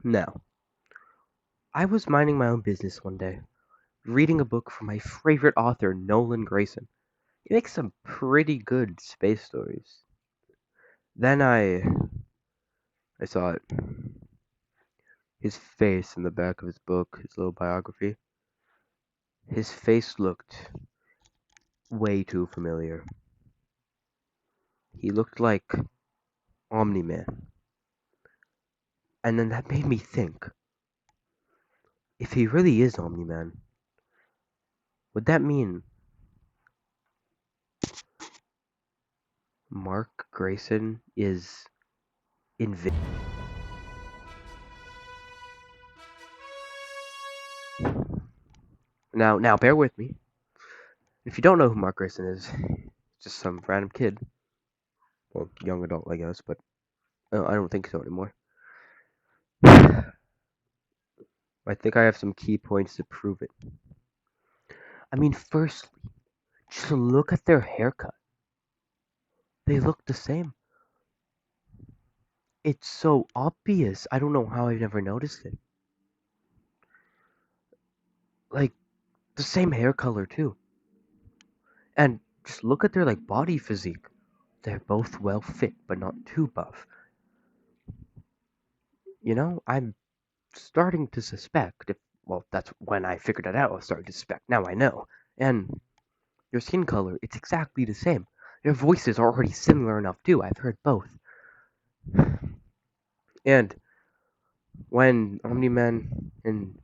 Now, I was minding my own business one day, reading a book from my favorite author, Nolan Grayson. He makes some pretty good space stories. Then I saw it. His face in the back of his book, his little biography. His face looked way too familiar. He looked like Omni-Man. And then that made me think, if he really is Omni-Man, would that mean Mark Grayson is invincible? Now, bear with me. If you don't know who Mark Grayson is, just some random kid. Well, young adult, I guess, but I don't think so anymore. I think I have some key points to prove it. I mean, firstly, just look at their haircut. They look the same. It's so obvious. I don't know how I've never noticed it. Like, the same hair color, too. And just look at their, body physique. They're both well fit, but not too buff. I'm starting to suspect well, that's when I figured it out. I was starting to suspect. Now I know. And your skin color, it's exactly the same. Your voices are already similar enough, too. I've heard both. And when Omni-Man and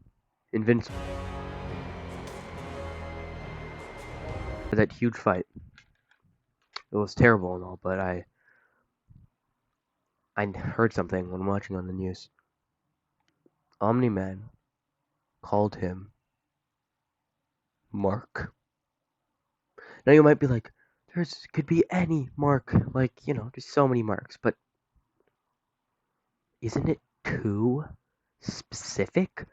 Invincible, that huge fight, it was terrible and all, but I heard something when watching on the news. Omni-Man called him Mark. Now you might be like, could be any Mark, there's so many Marks, but isn't it too specific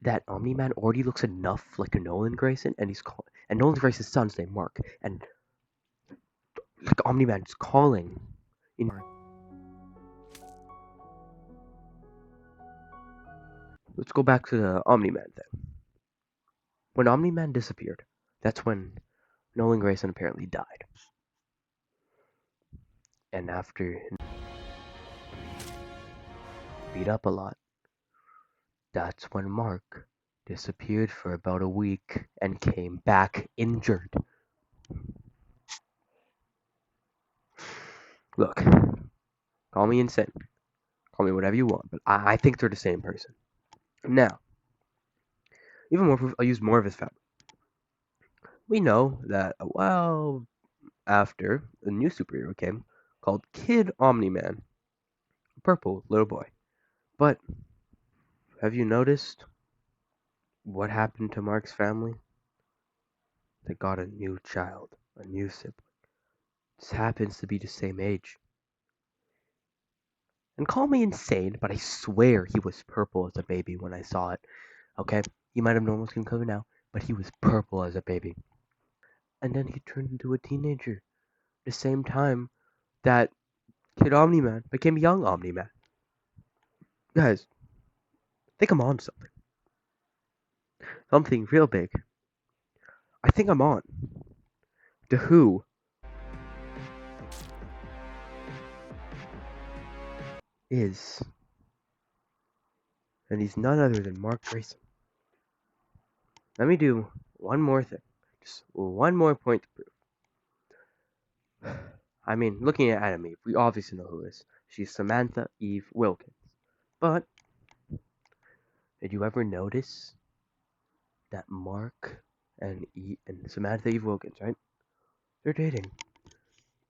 that Omni-Man already looks enough like a Nolan Grayson, and and Nolan Grayson's son's name Mark, and like Omni-Man's calling in. Let's go back to the Omni-Man thing. When Omni-Man disappeared, that's when Nolan Grayson apparently died. And after beat up a lot, that's when Mark disappeared for about a week and came back injured. Look, call me insane, call me whatever you want, but I think they're the same person. Now, even more proof, I'll use more of his family. We know that a while after, a new superhero came called Kid Omni-Man, a purple little boy. But have you noticed what happened to Mark's family? They got a new child, a new sibling. This happens to be the same age. And call me insane, but I swear he was purple as a baby when I saw it. Okay? He might have normal skin color now, but he was purple as a baby. And then he turned into a teenager. The same time that Kid Omni-Man became young Omni-Man. Guys, I think I'm on something. Something real big. I think I'm on. The Who is, and he's none other than Mark Grayson. Let me do one more thing. Just one more point to prove. I mean, looking at Adam Eve, we obviously know who it is. She's Samantha Eve Wilkins. But, did you ever notice that Mark and Samantha Eve Wilkins, right? They're dating.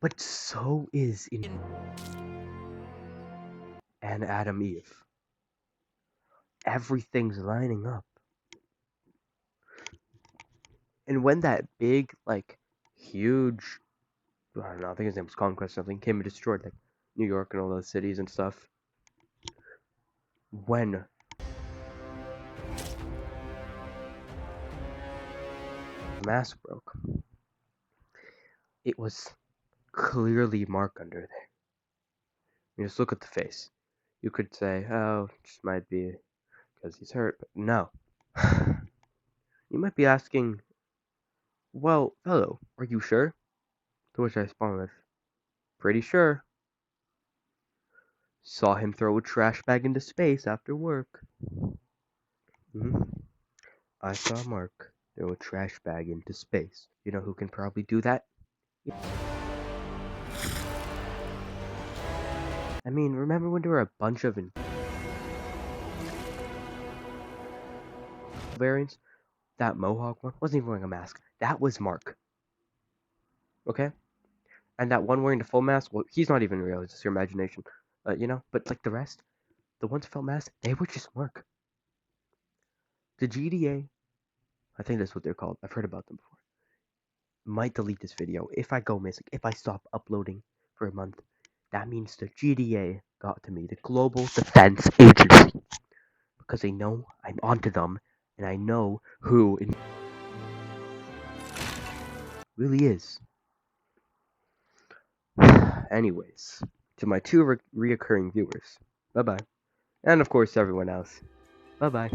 But so is and Adam Eve. Everything's lining up. And when that big, huge, I don't know, I think his name was Conquest or something, came and destroyed, New York and all those cities and stuff. When the mask broke, it was clearly Mark under there. You just look at the face. You could say, oh, just might be because he's hurt, but no. You might be asking, well, fellow, are you sure? To which I respond with, pretty sure. Saw him throw a trash bag into space after work. I saw Mark throw a trash bag into space. You know who can probably do that? I mean, remember when there were a bunch of variants? That Mohawk one wasn't even wearing a mask. That was Mark. Okay? And that one wearing the full mask, well, he's not even real. It's just your imagination. But like the rest, the ones without masks, they were just Mark. The GDA, I think that's what they're called. I've heard about them before. Might delete this video if I go missing, if I stop uploading for a month. That means the GDA got to me, the Global Defense Agency, because they know I'm onto them, and I know who it really is. Anyways, to my two reoccurring viewers, bye bye. And of course, everyone else, bye bye.